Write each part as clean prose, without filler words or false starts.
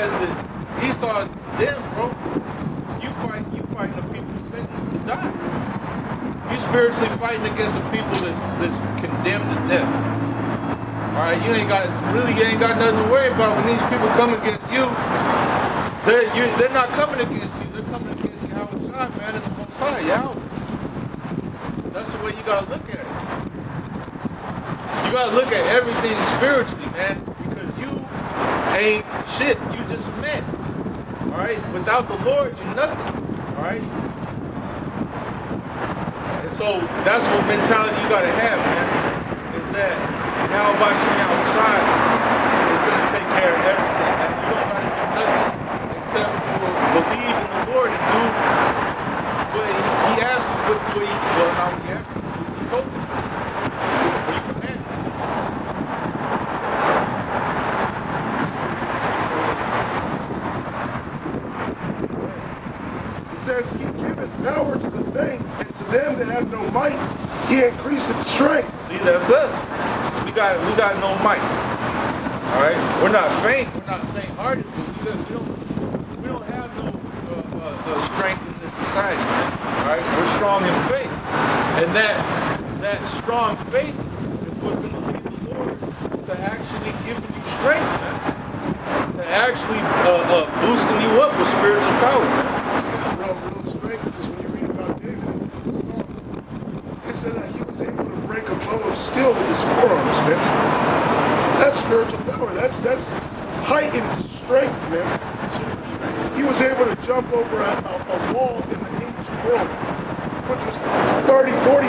realize that Esau is condemned, bro. You fighting the people sentenced to die. You spiritually fighting against the people that's condemned to death. Alright, you ain't got nothing to worry about when these people come against you. They're not coming against you, they're coming against you. How shot, man, in the Most High, y'all. That's the way you gotta look at it. You gotta look at everything spiritually, man, because you ain't shit. You just a man. Alright? Without the Lord, you're nothing. Alright? And so that's what mentality you gotta have, man. Is that now by showing outside is gonna take care of everything, man. You don't gotta do nothing except for believe in the Lord and do what he asked you, not what he asked you, what he told you. What he commanded. It says he giveth power to the faint, and to them that have no might, he increaseth strength. See, that's us. We got no might. All right, we're not faint. We're not faint-hearted. But we don't have no strength in this society. Man. All right, we're strong in faith, and that strong faith is what's going to lead the Lord to actually giving you strength, man. To actually boosting you up with spiritual power, man. Real strength, because when you read about David in the Psalms, it said that he was able to break a bow of steel with his forearms, man. That's spiritual power. That's heightened strength, man. He was able to jump over a wall in the ancient world, which was 30, 40,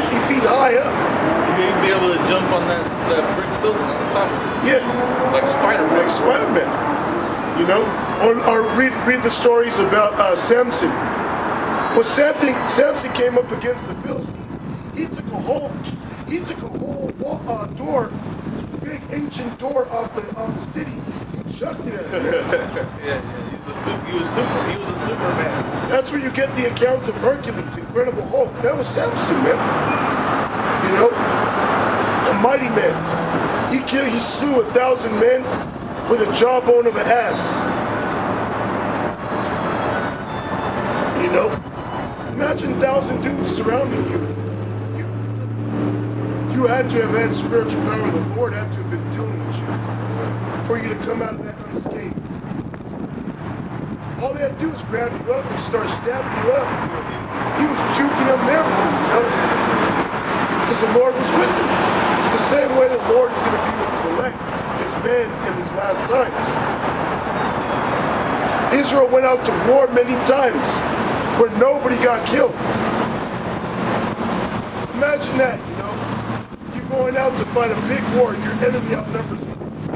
50 feet high up. You'd be able to jump on that brick building on top of it. Yeah. Like Spider-Man. Like Spider-Man. You know? Or read the stories about Samson. When Samson came up against the Philistines, he took a whole door, big ancient door off the city. He chucked it at him. Yeah. He was a Superman. That's where you get the accounts of Hercules, Incredible Hulk. That was Samson, man. You know, a mighty man. He slew 1,000 men with a jawbone of an ass. You know, imagine 1,000 dudes surrounding you. You had to have had spiritual power. The Lord had to have been dealing with you for you to come out of that unscathed. All they had to do was grab you up and start stabbing you up. He was juking them and everything, you know? Because the Lord was with him. The same way the Lord is going to be with his elect, his men in these last times. Israel went out to war many times where nobody got killed. Imagine that, you know? You're going out to fight a big war, your enemy outnumbers you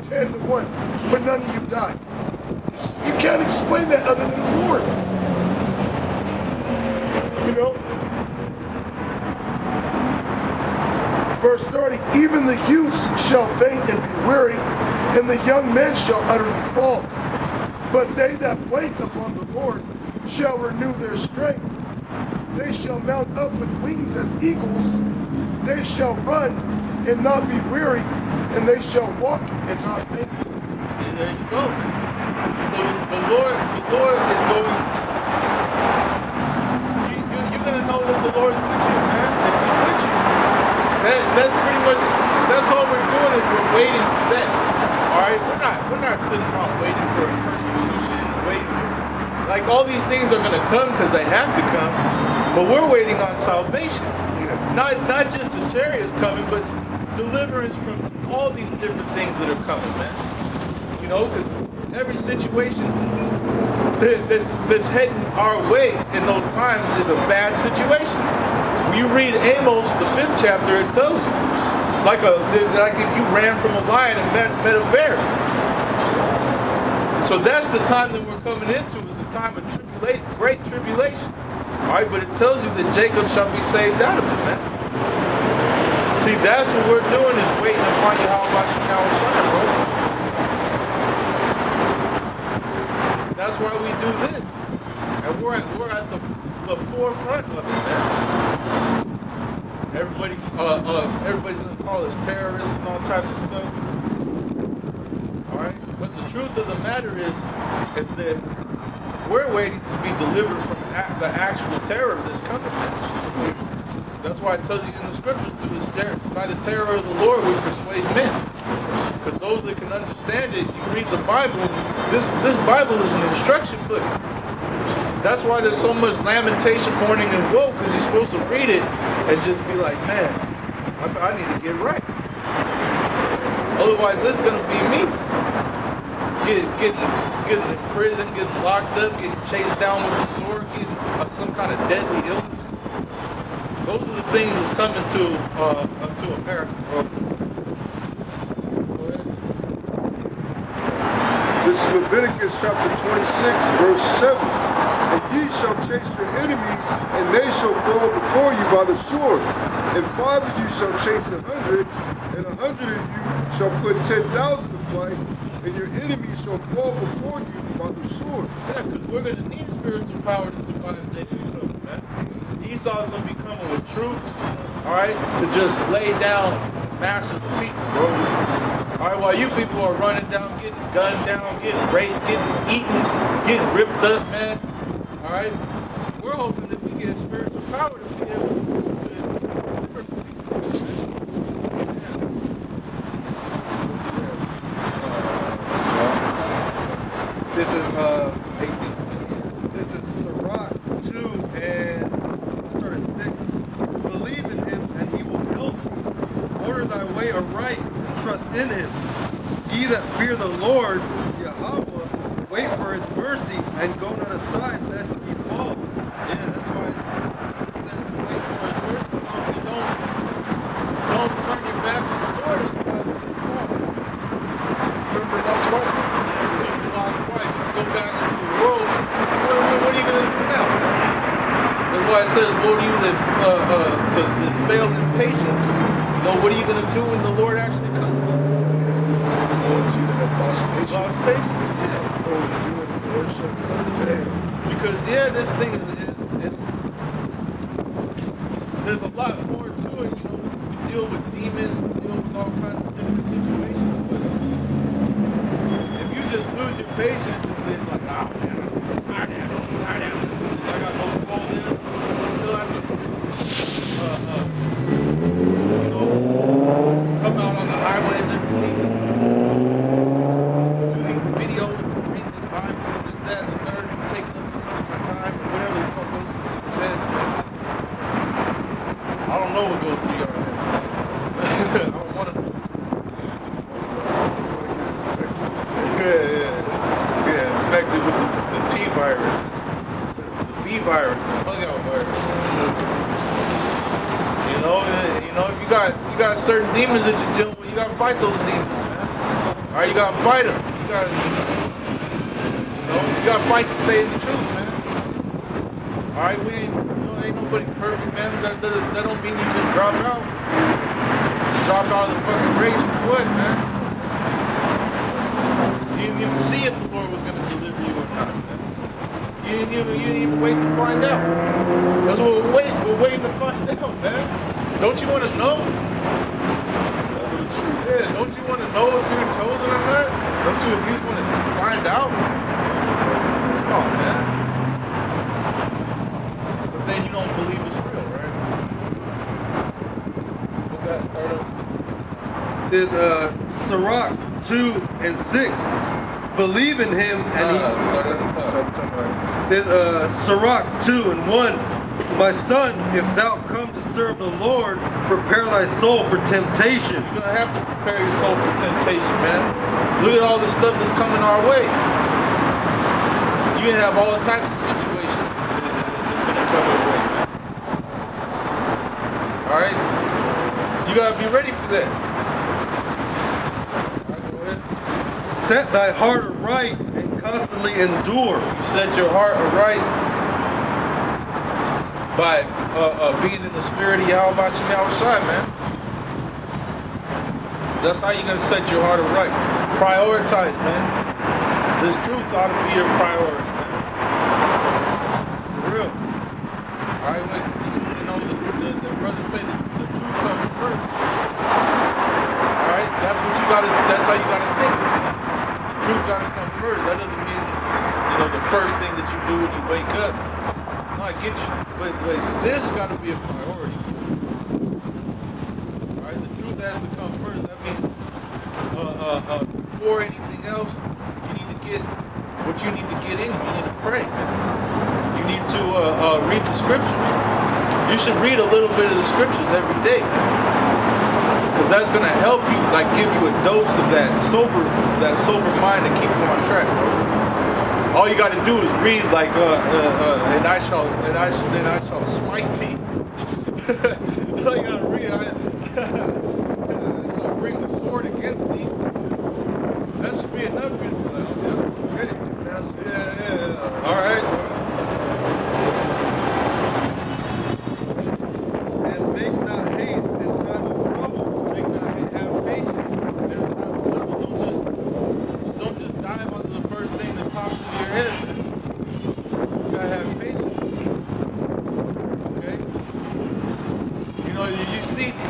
10 to 1, but none of you died. You can't explain that other than the Lord. You know? Verse 30, even the youths shall faint and be weary, and the young men shall utterly fall. But they that wait upon the Lord shall renew their strength. They shall mount up with wings as eagles. They shall run and not be weary, and they shall walk and not faint. And there you go. So the Lord is going. You're gonna know that the Lord's with you, man. If He's with you, that's pretty much. That's all we're doing is we're waiting for that. All right, we're not sitting around waiting for persecution, waiting for like all these things are gonna come because they have to come. But we're waiting on salvation. Not just the chariots coming, but deliverance from all these different things that are coming, man. You know, because every situation that's heading our way in those times is a bad situation. When you read Amos, the 5th chapter, it tells you, like if you ran from a lion and met a bear. So that's the time that we're coming into, is the time of great tribulation. All right, but it tells you that Jacob shall be saved out of it, man. See, that's what we're doing, is waiting upon you, how about you now shine, bro. That's why we do this. And we're at the forefront of it, man. Everybody's gonna call us terrorists and all types of stuff. Alright? But the truth of the matter is that we're waiting to be delivered from the actual terror of this coming. That's why it tells you in the scriptures, by the terror of the Lord we persuade men. Because those that can understand it, you read the Bible, this Bible is an instruction book. That's why there's so much lamentation, mourning, and woe, because you're supposed to read it and just be like, man, I need to get right. Otherwise, this is going to be me. Getting in prison, getting locked up, getting chased down with a sword, getting some kind of deadly illness. Those are the things that's coming to America, bro. Go ahead. This is Leviticus chapter 26, verse 7. And ye shall chase your enemies, and they shall fall before you by the sword. And 5 of you shall chase 100, and 100 of you shall put 10,000 to flight, and your enemies shall fall before you by the sword. Yeah, because we're going to need spiritual power to survive the day, man. Esau's going to be coming with troops, all right, to just lay down masses of people, bro. All right, while you people are running down, getting gunned down, getting raped, getting eaten, getting ripped up, man. All right, we're hoping that we get spiritual power to be able to deliver people. This is Sirach 2 and let's start at 6. Believe in him and he will help you. Order thy way aright and trust in him. Ye that fear the Lord, Yahweh, wait for his mercy and go not aside lest ye fall. Yeah, that's why it says wait for his mercy. Don't turn your back on the Lord because you fall. Remember Lot's wife? Lot's wife. Go back into the world. What are you going to do now? That's why it says, Lord, you that fail in patience. You know, what are you going to do when the Lord actually comes? It's either that lost patience. Lost patience, yeah. Or you and the Lord shall come today. Because, yeah, this thing there's a lot more to it. You know, we deal with demons, we deal with all kinds of different situations. But if you just lose your patience and then like, oh man, I'm tired of it, I got no control there. Still have to, you know, come out on the highways every week, do these videos, read this Bible, this, that, and the third, taking up too much of my time, or whatever the fuck goes through your head. I don't know what goes through your head. I don't want to. Yeah, infected with the T virus, the B virus, the bug out virus. You know, if you got certain demons that you're dealing with, you gotta fight those demons, man. All right, you gotta fight them. You gotta fight to stay in the truth, man. All right, ain't nobody perfect, man. That don't mean you just drop out. Drop out of the fucking race for what, man? You didn't even see if the Lord was going to deliver you or not, man. You didn't even wait to find out. That's what we're waiting. We're waiting to find out, man. Don't you want to know? Yeah, don't you want to know if you're chosen or not? Don't you at least want to find out? Come on, man. But then you don't believe it's real, right? Go back, start up. There's Sirach 2 and 6. Believe in him and he... There's Sirach 2 and 1. My son, if thou come to serve the Lord, prepare thy soul for temptation. You're going to have to prepare your soul for temptation, man. Look at all the stuff that's coming our way. You're going to have all types of situations that's going to come your way, man. Alright? You got to be ready for that. Alright, go ahead. Set thy heart aright and constantly endure. You set your heart aright by being in the spirit of Yahweh outside, man. That's how you're going to set your heart aright. Prioritize, man. This truth ought to be your priority, man. For real. Alright, when the brothers say the truth comes first. Alright, that's how you gotta think, man. truth got to come first. That doesn't mean, the first thing that you do when you wake up. No, I get you. But this got to be a priority. All right, the truth has to come first. That means before anything else, you need to get what you need to get in. You need to pray. You need to read the scriptures. You should read a little bit of the scriptures every day. Because that's going to help you, like give you a dose of that sober mind and keep you on track, bro. All you got to do is read like, and I shall smite thee. All you got to read, I'll bring the sword against thee. That should be enough. You know, like, okay. Yeah. All right. And make not haste in time of trouble. Make not have patience. There's time of trouble. Don't just dive onto the first thing that pops into your head. Man. You gotta have patience. Okay.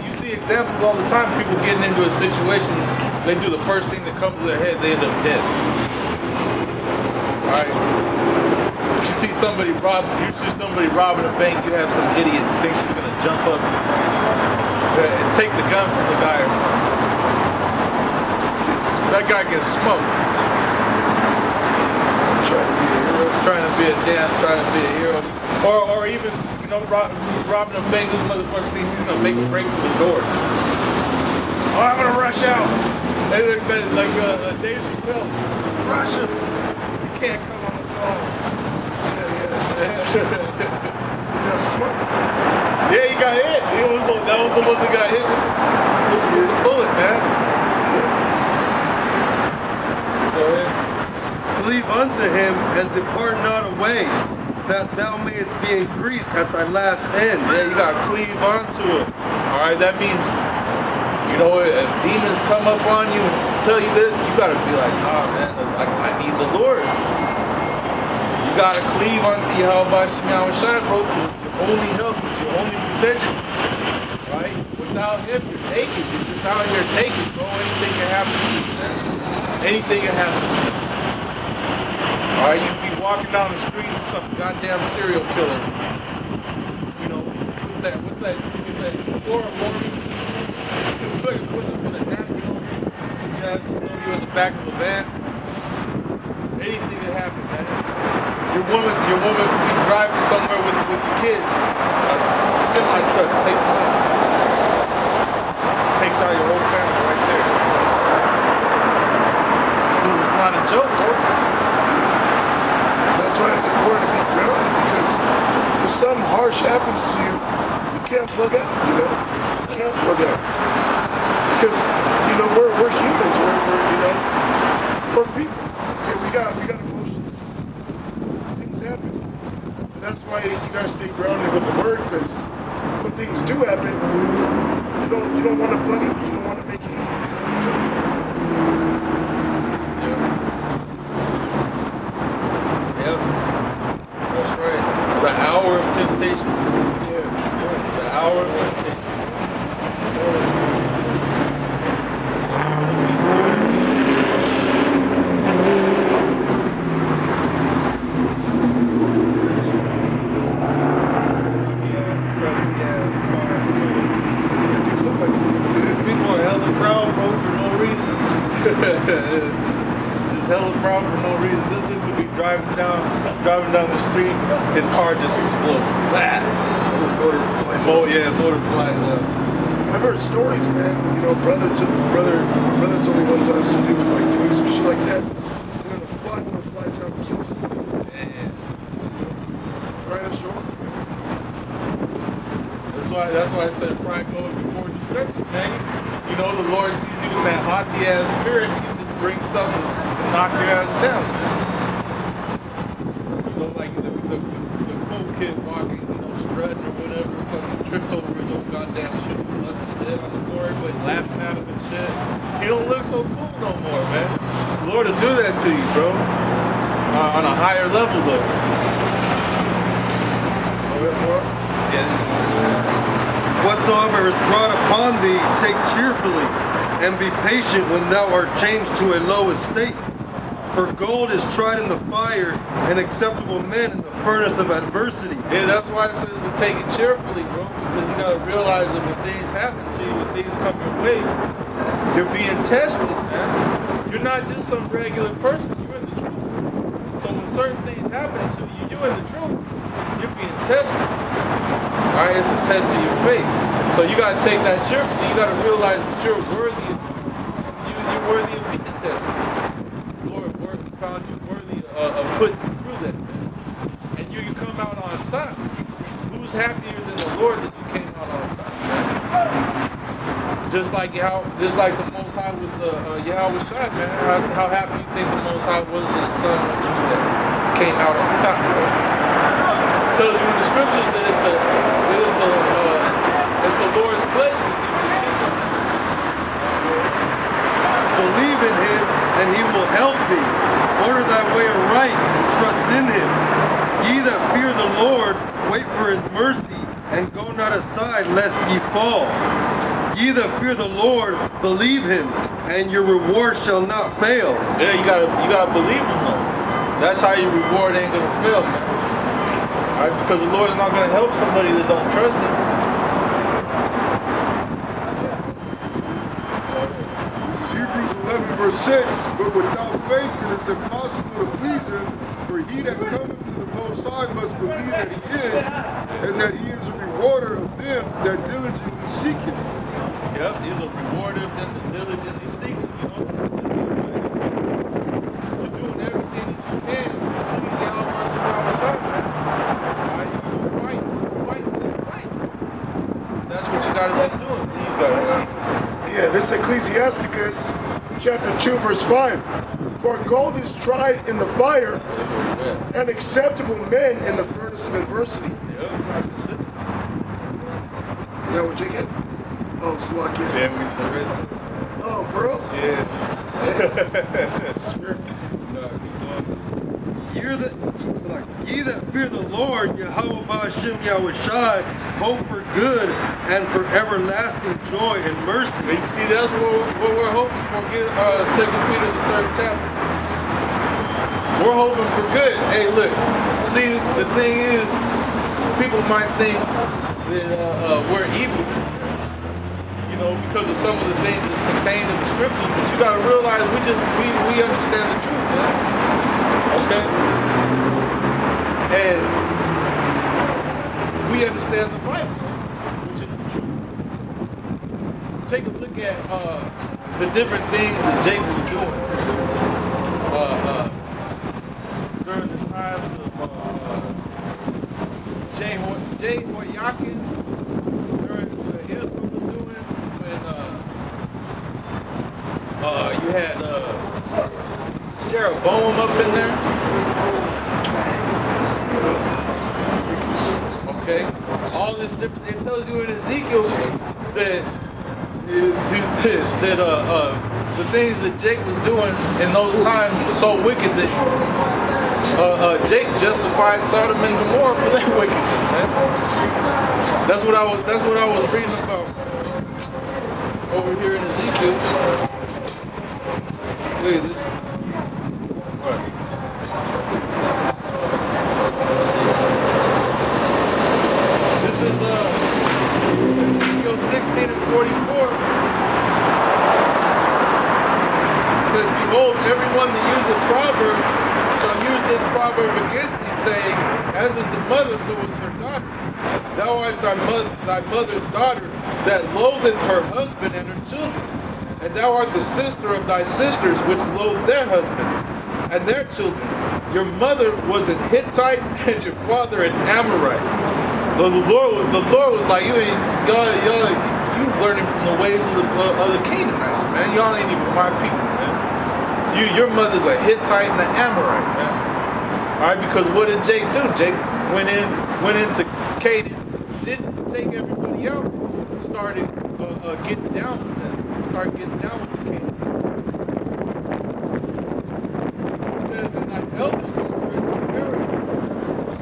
You see examples all the time. People getting into a situation, they do the first thing that comes to their head, they end up dead. All right. You see somebody robbing a bank, you have some idiot who thinks he's gonna jump up and take the gun from the guy or something. That guy gets smoked. Trying to be a hero. Or even, robbing a bank, this motherfucker thinks he's gonna make a break for the door. Oh, I'm gonna rush out. They look like Dave Chappelle. Rush him. You can't come on us all. Yeah, he got hit. That was the one that got hit with the bullet, man. Go ahead. Cleave unto him and depart not away, that thou mayest be increased at thy last end. Yeah, you gotta cleave onto it. Alright, that means, if demons come up on you and tell you this, you gotta be like, nah, man, I need the Lord. You gotta cleave onto Yahweh Shema Shai, bro, because it's your only help, it's your only protection. Right? Without him, you're naked. You're just out here naked, bro. Anything can happen to you, man. Anything can happen to you. Alright, you can be walking down the street with some goddamn serial killer. What's that chloroform? Put a napkin on you in the back of a van. Anything can happen, man. Your woman could be driving somewhere with the kids. A semi-truck takes out your whole family right there. It's not a joke, bro. That's why it's important to be grounded, because if something harsh happens to you, you can't plug out, You can't plug out. Because, we're humans, we're people. Okay, we got emotions. Things happen. And that's why you gotta stay grounded with the word, because when things do happen, you don't want to plug it, you don't want to make haste. Yep. That's right. The hour of temptation. Yeah. The hour of temptation. People are hella proud, bro, for no reason. Just hella proud for no reason. This dude could be driving down the street, his car just explodes. Blah. Motor flies up. I've heard stories, man. Brother told me one time somebody was like doing some shit like that, and then the motor flies out and kills him. Man. Right ashore. That's why I said pride goes before destruction, man. The Lord sees you in that haughty ass spirit, he just brings something to knock your ass down, man. Like the cool kid walking, strutting or whatever, fucking trips over his own goddamn shit, busts his head on the floor, everybody laughing at him and shit. He don't look so cool no more, man. The Lord will do that to you, bro. On a higher level, though. Whatsoever is brought upon thee, take cheerfully, and be patient when thou art changed to a low estate. For gold is tried in the fire, and acceptable men in the furnace of adversity. Yeah, that's why it says to take it cheerfully, bro. Because you gotta realize that when things happen to you, when things come your way, you're being tested, man. You're not just some regular person, you're in the truth. So when certain things happen to you, you're in the truth. You're being tested. Alright, it's a test of your faith. So you gotta take that cheerfully. You gotta realize that you're worthy of you're worthy of being tested. Lord found you worthy of putting you through that. And you come out on top. Who's happier than the Lord that you came out on top? Just like the Most High with Yahweh Shai, man. How happy you think the Most High was that his son that came out on top? It tells you in the scriptures that it's the Lord's pleasure to give you the kingdom. Believe in him, and he will help thee. Order thy way aright, and trust in him. Ye that fear the Lord, wait for his mercy, and go not aside, lest ye fall. Ye that fear the Lord, believe him, and your reward shall not fail. Yeah, you gotta believe him though. That's how your reward ain't gonna fail, man. Alright, because the Lord is not gonna help somebody that don't trust him. Hebrews 11 verse 6, but without faith it is impossible to please him, for he that cometh to the Most High must believe that he is, and that he is a rewarder of them that diligently seek him. Yep, he's a rewarder of them that diligently seek him, you know. You're doing everything that you can to please Yahweh Shai, man. Alright, you fight. That's what you gotta be doing. You gotta seek him. Yeah, this is Ecclesiasticus chapter 2 verse 5. For gold is tried in the fire, and acceptable men in the furnace of adversity. Yep, that's it. Is that what you get? Oh, Slack, yeah. Yeah, we read. Oh, for us? Yeah. Ye that fear the Lord, Yahweh Ba'ashem Yahweh Shai, hope for good and for everlasting joy and mercy. You see, that's what we're hoping for. Get 2 Peter the 3rd chapter. We're hoping for good. Hey, look. See, the thing is, people might think that we're evil, you know, because of some of the things that's contained in the scriptures. But you gotta realize we understand the truth, man. Okay? And we understand the Bible, which is the truth. Take a look at the different things that Jacob was doing during the times of Jehoiakim, during what Israel was doing, when you had Jeroboam up in there. Okay, all this different. It tells you in Ezekiel that the things that Jake was doing in those times were so wicked that Jake justified Sodom and Gomorrah for their wickedness. Man. That's what I was reading about over here in Ezekiel. Look at this. What? This is Ezekiel 16 and 44. It says, behold, everyone that uses proverb shall use this proverb against thee, saying, as is the mother, so is her daughter. Thou art thy mother's daughter, that loatheth her husband and her children. And thou art the sister of thy sisters, which loathe their husband and their children. Your mother was a Hittite, and your father an Amorite. The Lord was like, you learning from the ways of the Canaanites, man. Y'all ain't even my people, man. Your mother's a Hittite and an Amorite, man. All right, because what did Jake do? Jake went into Canaan, didn't take everybody out, and started getting down with them. Started getting down with the Canaanites. It says, and thy elder sister is superior,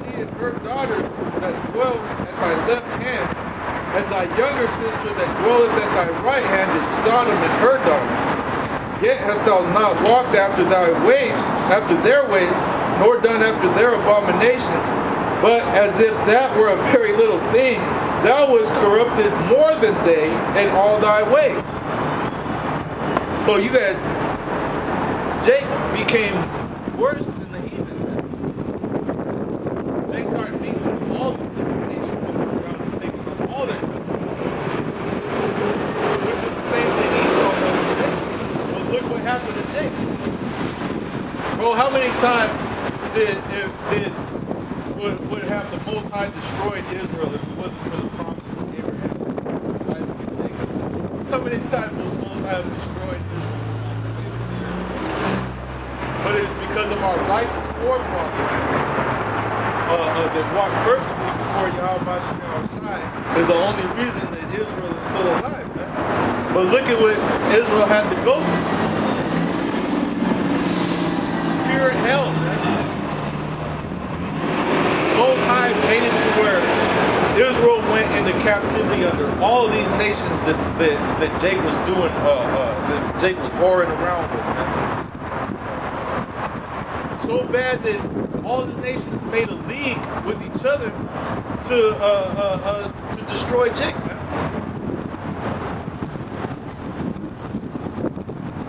she and her daughters that dwell at thy left hand, and thy younger sister that dwelleth at thy right hand is Sodom and her daughters. Yet hast thou not walked after their ways, nor done after their abominations. But as if that were a very little thing, thou wast corrupted more than they in all thy ways. So you got Jacob became worse than the heathen. They started beating all the different nations around and taking on all their countries. Which is the same thing Esau does today. But look what happened to Jacob. Bro, how many times would have the Most High destroyed Israel if it wasn't for the promise of Abraham, Isaac, and Jacob? How many times would the Most High have destroyed Israel? But it's because of our righteous forefathers that walked perfectly before Yahweh Shai is the only reason that Israel is still alive, man. But look at what Israel had to go through. Pure hell, man. Most High made it to where Israel went into captivity under all of these nations that Jake was doing, that Jake was warring around with, man. So bad that all the nations made a league with each other to destroy Jake, man.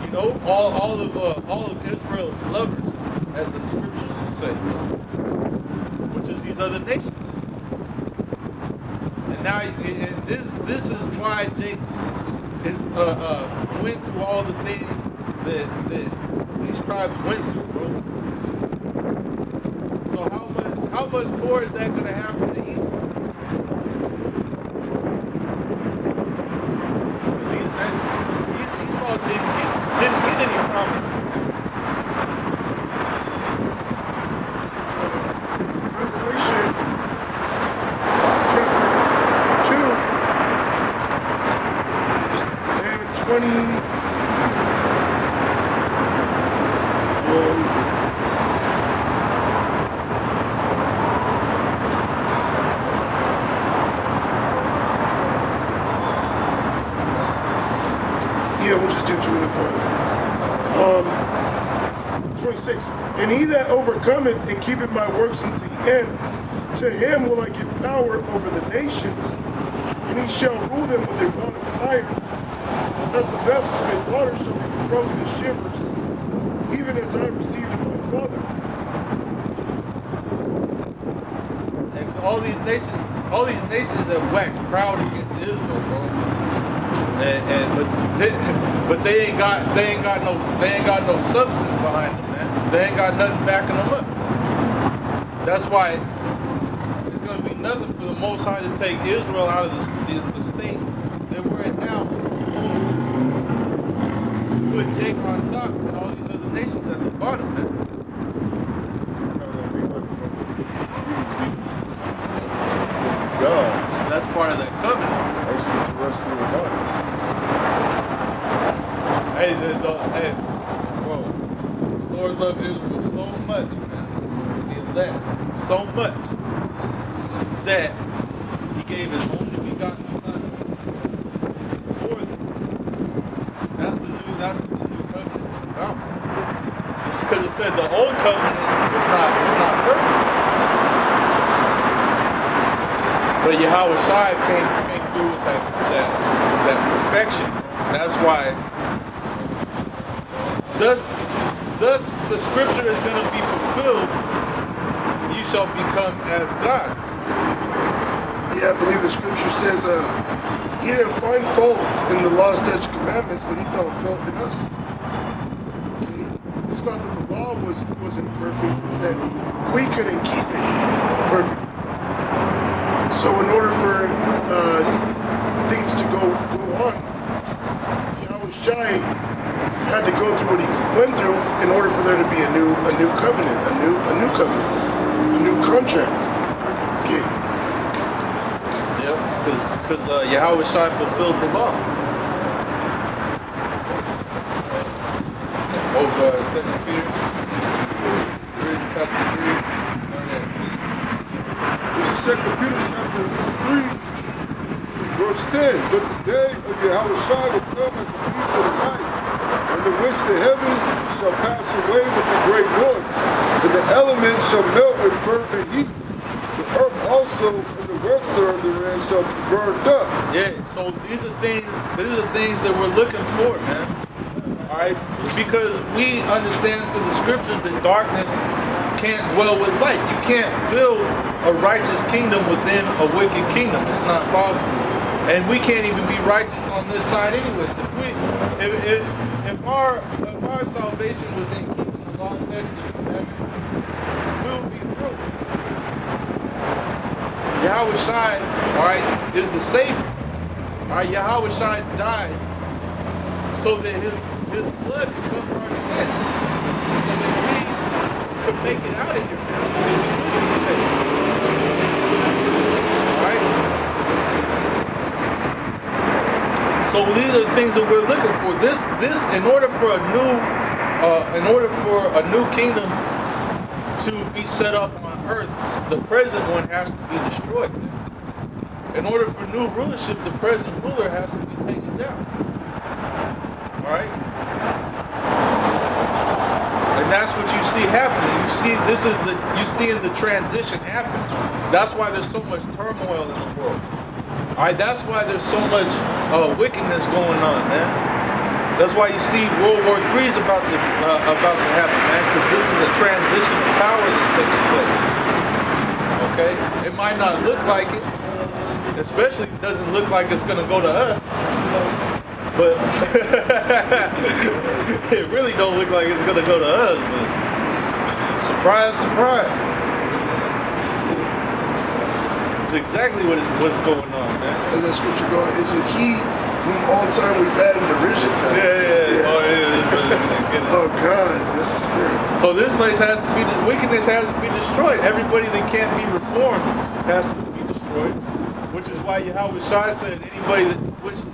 You know, all of Israel's lovers, as the scriptures will say, which is these other nations. And now, and this is why Jake is went through all the things that these tribes went through, bro. So how much more is that going to happen to Esau? Because Esau didn't get any promises. Revelation chapter 2 and 20. Yeah, we'll just do 25. 26. And he that overcometh and keepeth my works unto the end, to him will I give power over the nations, and he shall rule them with a rod of iron. As the vessels made water shall be broken to shivers, even as I received of my Father. And all these nations have waxed proud against Israel, bro. But they ain't got no substance behind them, man. They ain't got nothing backing them up. That's why it's gonna be nothing for the Most High to take Israel out of the state that we're in now. Put Jake on top and all these other nations at the bottom, man. God. That's part of that covenant. Extraterrestrial bodies. Hey, bro, the Lord loved Israel so much, man. The elect so much that He gave His only begotten Son for them. That's the new covenant was about. It's because it said the old covenant was not perfect. But Yahweh Shai came through with that perfection. That's why. Thus the scripture is going to be fulfilled. You shall become as gods. Yeah, I believe the scripture says he didn't find fault in the law, statutes, commandments, but he found fault in us. Okay? It's not that the law wasn't perfect, it's that we couldn't keep it perfectly. So in order for things to go on, Yahweh Shai had to go through what he went through in order for there to be a new covenant, a new covenant, a new contract. Okay. Yep, because Yahweh Shai fulfilled the law. Oh, 2 Peter, chapter 3, learn that. This is 2 Peter chapter 3, verse 10. But the day of Yahweh Shai will come as a thief of the night, and in which the heavens shall pass away with a great noise, and the elements shall melt with fervent heat. The earth also and the works thereof therein shall be burned up. Yeah, so these are things that we're looking for, man. Alright? Because we understand through the scriptures that darkness can't dwell with light. You can't build a righteous kingdom within a wicked kingdom. It's not possible. And we can't even be righteous on this side anyways. If our salvation was in keeping the law, statutes, and commandments, we would be through. Yahweh Shai, alright, is the Savior. Alright, Yahweh Shai died so that his blood could cover our sin. So that we could make it out of here. So that we would be saved. Alright? So these are the things that we're looking for. This in order for a new kingdom to be set up on earth, the present one has to be destroyed. In order for new rulership, the present ruler has to be taken down. Alright? And that's what you see happening. You see in the transition happening. That's why there's so much turmoil in the world. Alright, that's why there's so much wickedness going on, man. That's why you see World War III is about to happen, man, because this is a transition of power that's taking place. Okay? It might not look like it. Especially it doesn't look like it's going to go to us. But it really don't look like it's going to go to us. But surprise, surprise. It's exactly what's going on, man. And that's what you're going. Is it he whom all time we've had in derision? Yeah. Oh, yeah. Oh, God. That's the spirit. So this place has to be, wickedness has to be destroyed. Everybody that can't be reformed has to be destroyed. Which is why Yahweh Shai said, anybody that wishes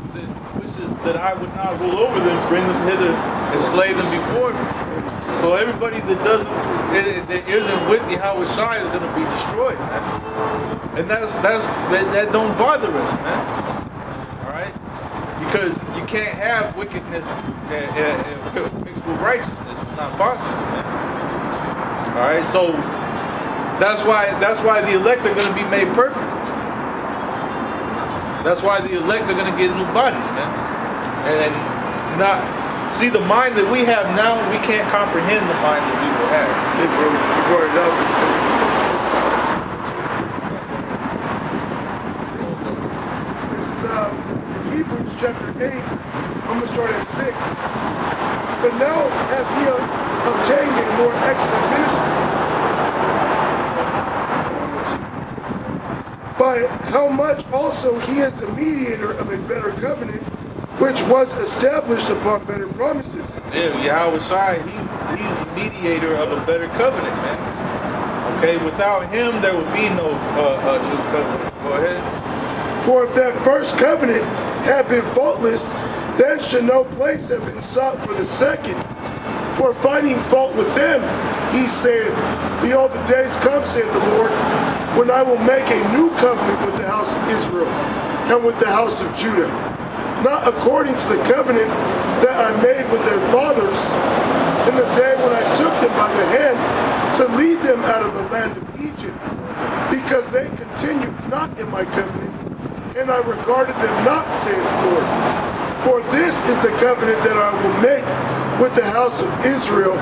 that I would not rule over them, bring them hither and slay them before me. So everybody that isn't with Yahweh Shai is going to be destroyed, man. And that don't bother us, man. All right, because you can't have wickedness mixed with righteousness. It's not possible, man. All right, so that's why the elect are going to be made perfect. That's why the elect are going to get new bodies, man. And not see the mind that we have now. We can't comprehend the mind that we will have. Hey, bro, you brought it up. This is Hebrews chapter 8. I'm going to start at 6. But now have ye obtained a more excellent ministry. By how much also he is the mediator of a better covenant, which was established upon better promises. Yeah, Yahweh Shai, he's the mediator of a better covenant, man. Okay, without him there would be no new covenant. Go ahead. For if that first covenant had been faultless, then should no place have been sought for the second. For finding fault with them, he said, behold, the days come, saith the Lord, when I will make a new covenant with the house of Israel and with the house of Judah, not according to the covenant that I made with their fathers in the day when I took them by the hand to lead them out of the land of Egypt, because they continued not in my covenant, and I regarded them not, saith the Lord. For this is the covenant that I will make with the house of Israel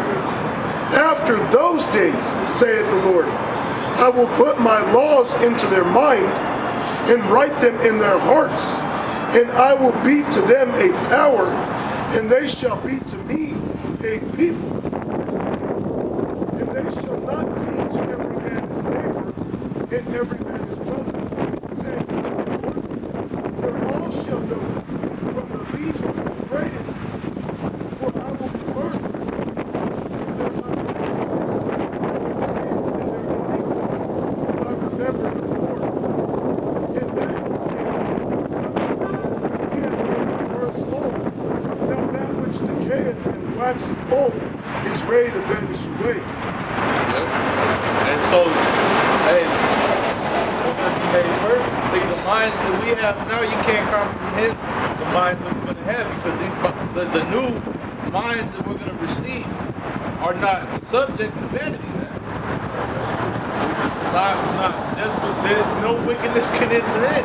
after those days, saith the Lord. I will put my laws into their mind and write them in their hearts, and I will be to them a power, and they shall be to me a people. And they shall not teach every man his neighbor and every man his brother, saying, for all shall know from the least to the greatest, for I will be merciful to their unrighteousness, sins and their iniquities, if I remember the Lord. And that is saying, he hath made the first old, now that which decayeth and waxeth old is ready to vanish away. And so, hey, we're going to be made perfect. See, the minds that we have now, you can't comprehend the minds that we're going to have, because the minds that we're going to receive are not subject to vanity, man. No wickedness can enter in.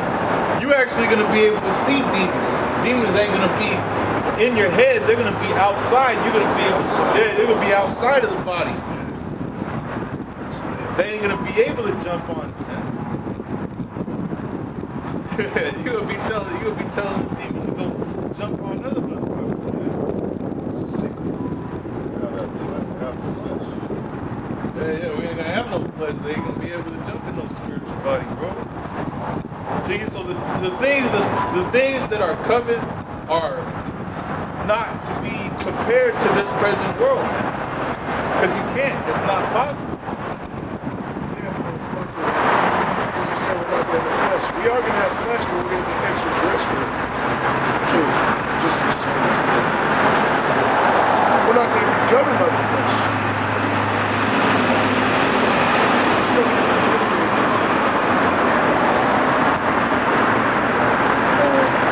You're actually going to be able to see demons. Demons ain't going to be in your head. They're going to be outside. You're going to be able to, they're going to be outside of the body. They ain't going to be able to jump on it, man. You're going to be telling the demon to go jump on other motherfuckers. Yeah, we ain't gonna have no flesh. They ain't gonna be able to jump in no spiritual body, bro. See, so the things that are coming are not to be compared to this present world, man. Because you can't. It's not possible. Yeah, but it's like as you said, we're not going to have flesh. We are going to have flesh, but we're going to get extra dress for it. Okay, just want to see that. We're not going to be governed by the flesh.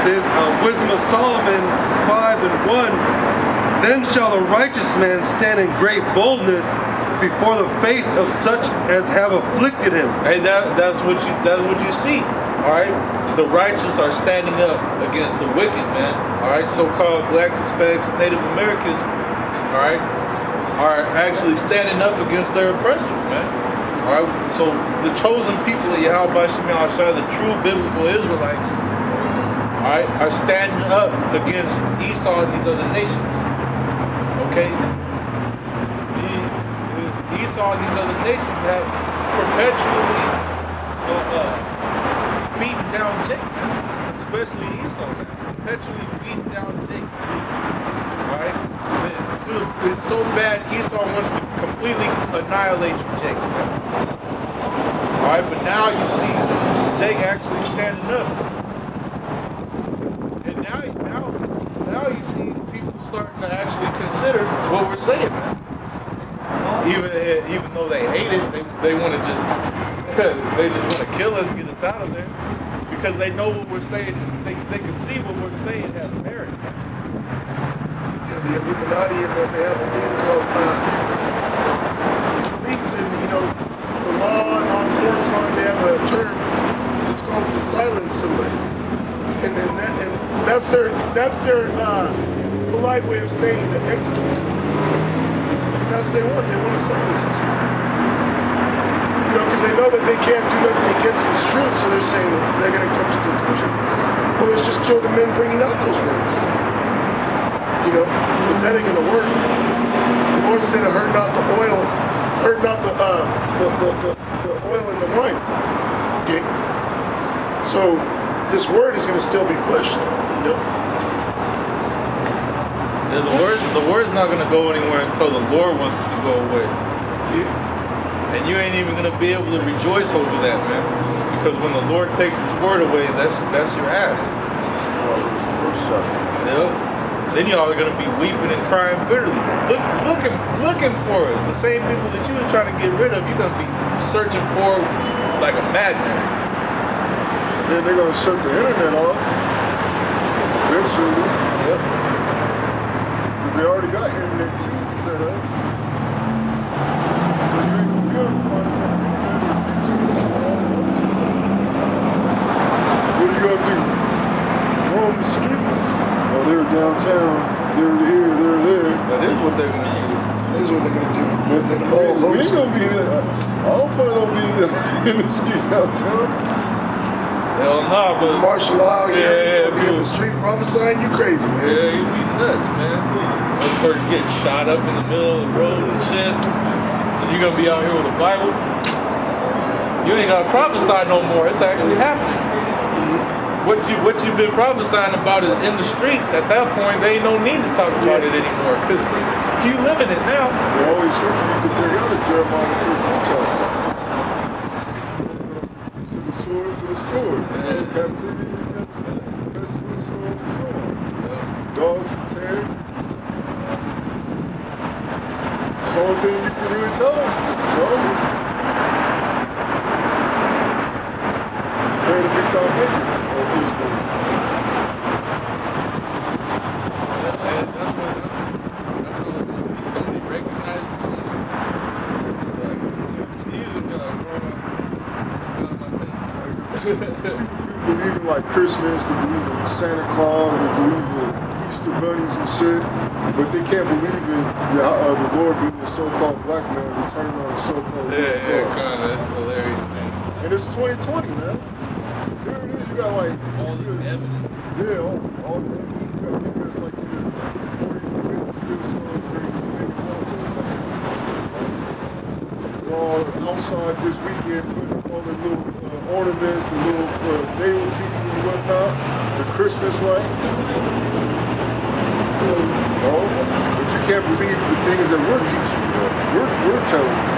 His Wisdom of Solomon 5:1. Then shall the righteous man stand in great boldness before the face of such as have afflicted him. Hey, that's what you see. All right, the righteous are standing up against the wicked, man. All right, so-called blacks, Hispanics, Native Americans, all right, are actually standing up against their oppressors, man. All right, so the chosen people of Yahweh Shema Shai, the true biblical Israelites, all right, are standing up against Esau and these other nations. Okay, Esau and these other nations have perpetually beaten down Jacob, especially Esau, man. Perpetually beaten down Jacob. All right, it's so bad Esau wants to completely annihilate you, Jacob. All right, but now you see Jake actually standing up. And now you see people starting to actually consider what we're saying, man. Even though they hate it, they want to just want to kill us, get us out of there, because they know what we're saying. They can see what we're saying has merit. Yeah, the Illuminati, and then they have a thing called these elites, and the law and all the courts and all, they have a term. It's called to silence somebody. And that's their polite way of saying the excuse. That's what they want. They want to silence us. Because they know that they can't do nothing against this truth, so they're saying they're going to come to the conclusion. Well, let's just kill the men bringing out those words. But that ain't going to work. The Lord said, "Hurt not the oil, hurt not the oil in the wine." Okay. So this word is going to still be pushed, Yeah, the word's not going to go anywhere until the Lord wants it to go away. Yeah. And you ain't even going to be able to rejoice over that, man. Because when the Lord takes His word away, that's your ass. Then y'all are going to be weeping and crying bitterly, looking for us. The same people that you were trying to get rid of, you're going to be searching for like a madman. Then they're going to shut the internet off. Eventually. Yep. Because they already got internet too set up. So you ain't going to be able to find something better. What are you going to do? Roam the streets? Oh, they're downtown. They're here, they're there. That is what they're going to do. That is what they're going to do. We ain't going to be in I don't plan on being in the streets downtown. Hell no, but martial law, yeah, be in the street prophesying, you crazy, man. Yeah, you be nuts, man. Those person get shot up in the middle of the road and shit, and you're gonna be out here with a Bible. You ain't gotta prophesy no more. It's actually happening. Mm-hmm. What you've been prophesying about is in the streets. At that point, there ain't no need to talk about it anymore, because you living it now. The only scripture you can bring out is Jeremiah 13 chapter. To the sword, captivity, pestilence, sword to sword, dogs to tear. It's the only thing you can really tell them, Prepare to be foundation of Israel. Stupid people believe in like Christmas, they believe in Santa Claus, they believe in Easter bunnies and shit, but they can't believe in the Lord being a so-called black man returning on a so-called kind of, that's hilarious, man. And it's 2020, man. There it is, you got like All the evidence. yeah, all the evidence. You got people that's like in their 40s and 50s still celebrating tomato holidays. They're all outside this weekend putting up all the little ornaments, the little nativities and whatnot, the Christmas lights. But you can't believe the things that we're teaching you. We're telling you.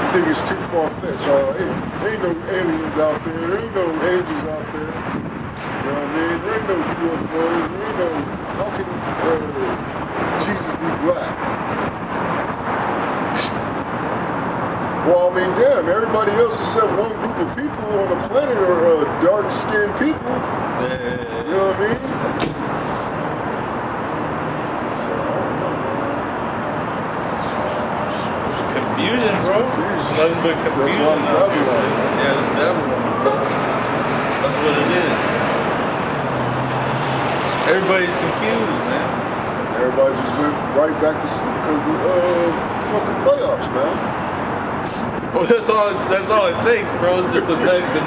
I think it's too far-fetched. Ain't no aliens out there. There ain't no angels out there. You know what I mean? There ain't no UFOs. There ain't no... How can Jesus be black? Well, I mean, damn, everybody else except one group of people on the planet are dark-skinned people. You know what I mean? Confusion, bro. Nothing but confusion. That's why I'm yeah, the devil. That's what it is. Everybody's confused, man. Everybody just went right back to sleep because of the fucking playoffs, man. Well, that's all it takes, bro. It's just the next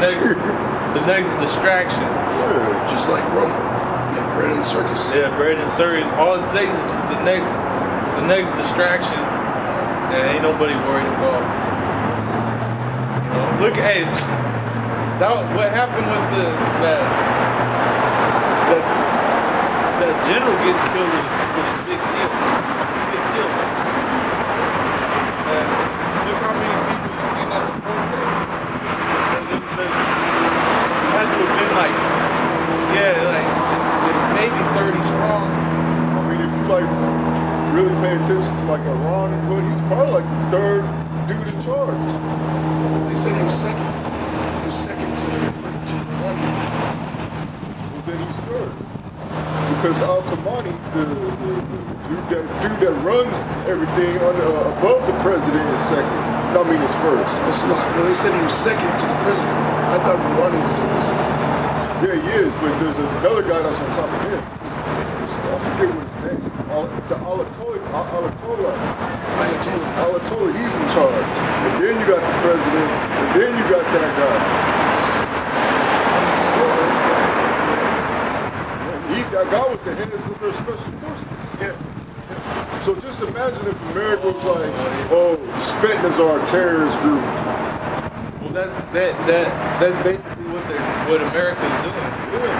distraction. Yeah. Just like Rome. Yeah, bread and circus. Yeah, bread and circus. All it takes is just the next distraction. And ain't nobody worried about. You know, look, hey, what happened with that general getting killed was a big deal. It's a big deal. And look how many people you seen at the protest. It had to have been like maybe 30 strong. I mean, if you like really pay attention to like Iran and what, he's probably like the third dude in charge. They said he was second. He was second to one. Well, then he's third. Because Al-Kamani, the dude that runs everything above the president is second. I mean, it's first. That's not. Well, they said he was second to the president. I thought Rouhani was the president. Yeah, he is, but there's another guy that's on top of him. I forget what his name. The Ayatollah, he's in charge. And then you got the president, and then you got that guy. That guy was the head of their special forces. Yeah. So just imagine if America was like, oh, Spetsnaz are a terrorist group. Well, that's basically what America's doing. Yeah.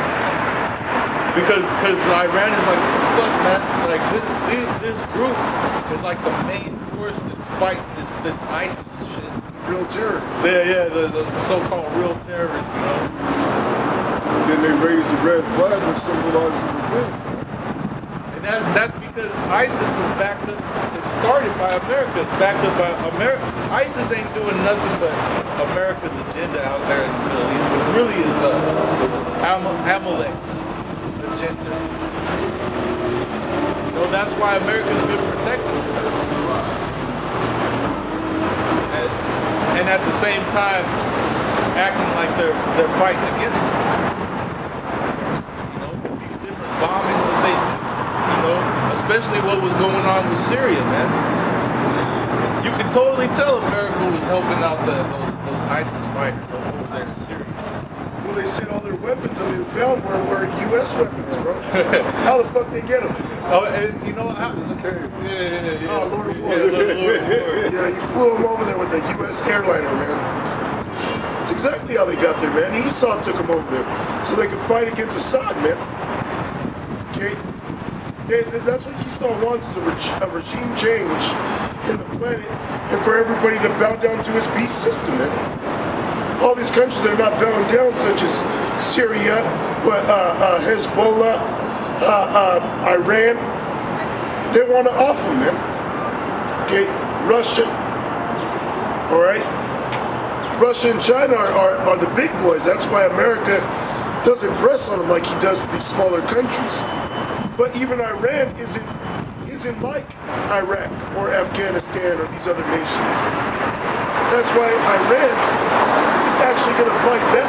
Because Iran is like, what the fuck, man? Like this group is like the main force that's fighting this ISIS shit. Real terror. Yeah, the so-called real terrorists, you know. Then they raised the red flag which symbolizes the thing. And that's because ISIS is backed up. It's started by America. It's backed up by America. ISIS ain't doing nothing but America's agenda out there in the Middle East, which really is Amalek's agenda. You know, that's why America's been protected. And at the same time, acting like they're fighting against them. Bombings that they do, you know, especially what was going on with Syria, man. You could totally tell America was helping out those ISIS fighters over there in Syria. Well, they said all their weapons that they found were U.S. weapons, bro. How the fuck they get them? Oh, and you know how? Yeah. Oh, Lord of War. Yeah, Yeah, you flew them over there with the U.S. airliner, man. That's exactly how they got there, man. Esau took them over there so they could fight against Assad, man. Okay? That's what Esau wants, is a regime change in the planet and for everybody to bow down to his beast system, man. All these countries that are not bowing down, such as Syria, Hezbollah, Iran, they want to off them, man. Okay? Russia, all right? Russia and China are the big boys. That's why America doesn't press on them like he does to these smaller countries. But even Iran isn't like Iraq or Afghanistan or these other nations. That's why Iran is Who's actually going to fight back?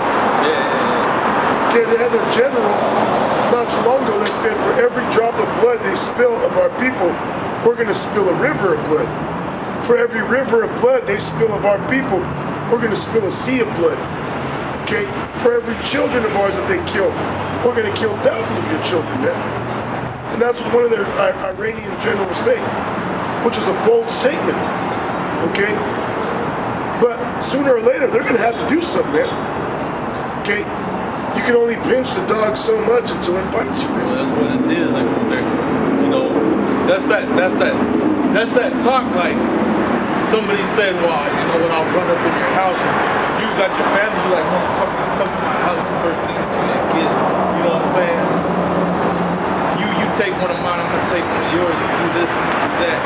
Okay, they had their general not too long ago that said for every drop of blood they spill of our people, we're going to spill a river of blood. For every river of blood they spill of our people, we're going to spill a sea of blood. Okay, for every children of ours that they kill, we're going to kill thousands of your children, man. And that's what one of their Iranian generals say, which is a bold statement. Okay, but sooner or later they're going to have to do something, man. Okay. You can only pinch the dog so much until it bites you, man. Well, that's what it is. Like, you know, that's that talk. Like somebody said, "Well, you know, when I'll run up in your house, and you got your family, you like, motherfucker, come to my house, the first thing you that kid." You know what I'm saying? You take one of mine, I'm gonna take one of yours. You do this and do that.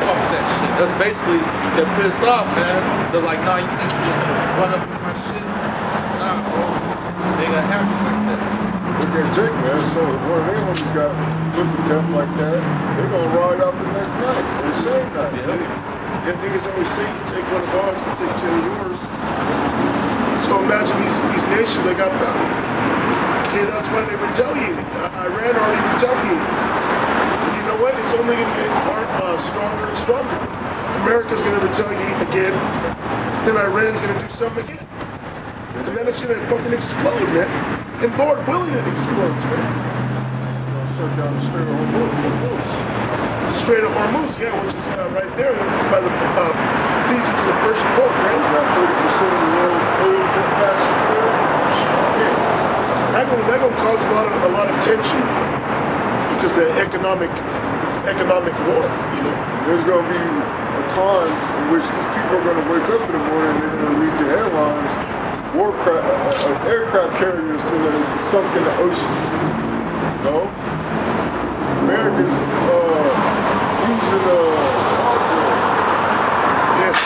Fuck that shit. That's basically they're pissed off, man. They're like, "Nah, you think you're just gonna run up in my shit? Nah, bro." They got happy like that. Look at Jake, man. So one of their homies got put to death like that. They're gonna ride out the next night or the same night. Yeah, niggas always say you take one of ours, we take 10 of yours. So imagine these nations that got bound. Okay, that's why they retaliated. Iran already retaliated. And you know what? It's only gonna get stronger and stronger. America's gonna retaliate again. Then Iran's gonna do something again. And then it's gonna fucking explode, man. And Lord willing, it explodes, man. Shut down the Strait of Hormuz. The Strait of Hormuz, yeah, which is right there by the leads into the Persian Gulf, right? Got 30% of the world's oil capacity there. Yeah, that gonna cause a lot of tension because the economic war, you know. There's gonna be a time in which these people are gonna wake up in the morning and they're gonna read the headlines. Aircraft carriers sunk in the ocean. No? America's using hardware. Yes.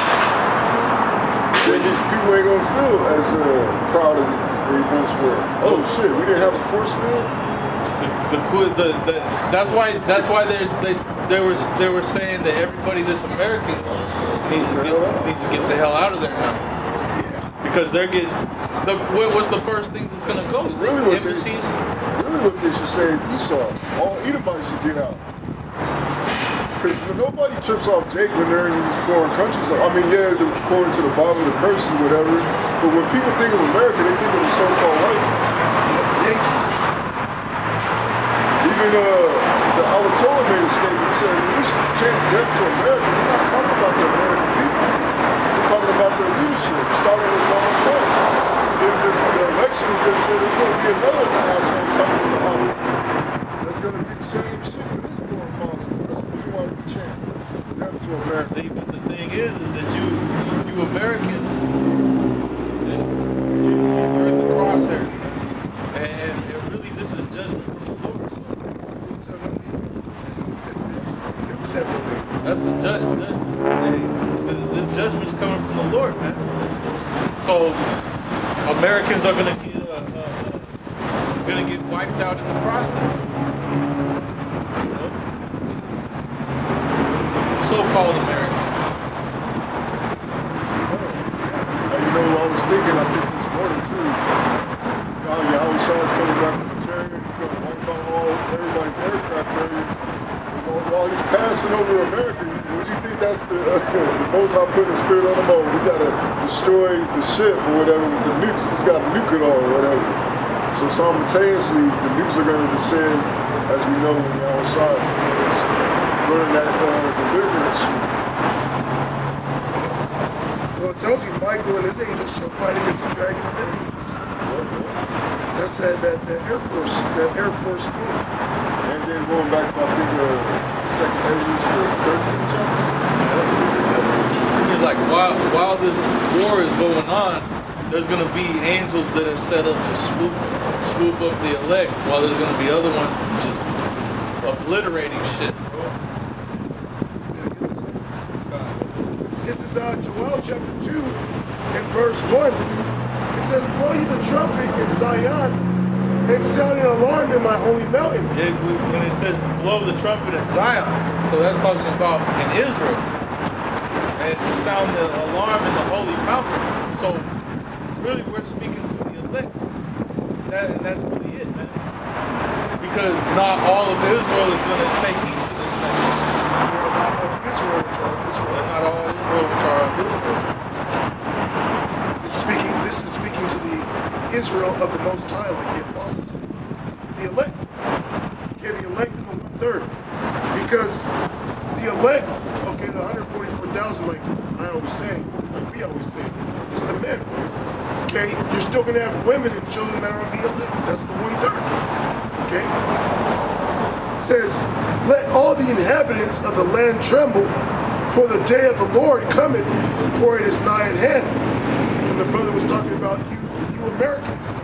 And these people ain't gonna feel as proud as they once were. Oh shit, we didn't have a force field? That's why they were saying that everybody that's American needs to get the hell out of there now. Because they're getting, what's the first thing that's going to go? Is this embassies? Really what they should say is Esau. All Edomites should get out. Because nobody trips off Jake when they're in these foreign countries. I mean, yeah, according to the Bible, the curses or whatever. But when people think of America, they think of the so-called white Yankees. Even the Ayatollah made a statement. He said, we should chant death to America. We're not talking about the American people. Talking about their leadership, starting with Donald Trump. If the election is just there, there's going to be another asshole coming to the office. That's going to be the same shit, but it's more impossible. That's what you want to chant. Death to America. See, but the thing is that you Americans, you're in the crosshair. And really, this is judgment from the Lord. So. That's the judgment. This judgment's coming from the Lord, man. So Americans are gonna get wiped out in the process. You know? So-called Americans. You know, I was thinking, I think this morning too. You always saw us coming back from the chariot, he's gonna wipe out everybody's aircraft carrier. While he's passing over America, would you think that's the Most High putting the spirit on them? Oh, we gotta destroy the ship or whatever with the nukes. He's got to nuke it all or whatever. So simultaneously, the nukes are going to descend, as we know, when you're outside. Burn that deliverance. Well, it tells you Michael and his angels shall fight against the dragon of angels. That's that Air Force school. And then going back to, I think, 2nd Ezra 13th chapter. It's like while this war is going on, there's going to be angels that are set up to swoop up the elect, while there's going to be other ones just obliterating shit, bro. This is Joel chapter 2 and verse 1. It says, blow you the trumpet in Zion and sound an alarm in my holy mountain. When it says blow the trumpet in Zion, so that's talking about in Israel. And to sound the alarm in the holy mountain. So really not all of Israel is going to take heed to this message. Israel, Israel. But not all Israel which are of Israel. This is speaking to the Israel of the Most High, like the apostles. The elect. Okay, the elect in the 1/3. Because the elect, okay, the 144,000, like I always say, like we always say, is the men. Okay, you're still going to have women and children that are of the elect. That's the 1/3. Okay? It says, let all the inhabitants of the land tremble, for the day of the Lord cometh, for it is nigh at hand. And the brother was talking about you Americans.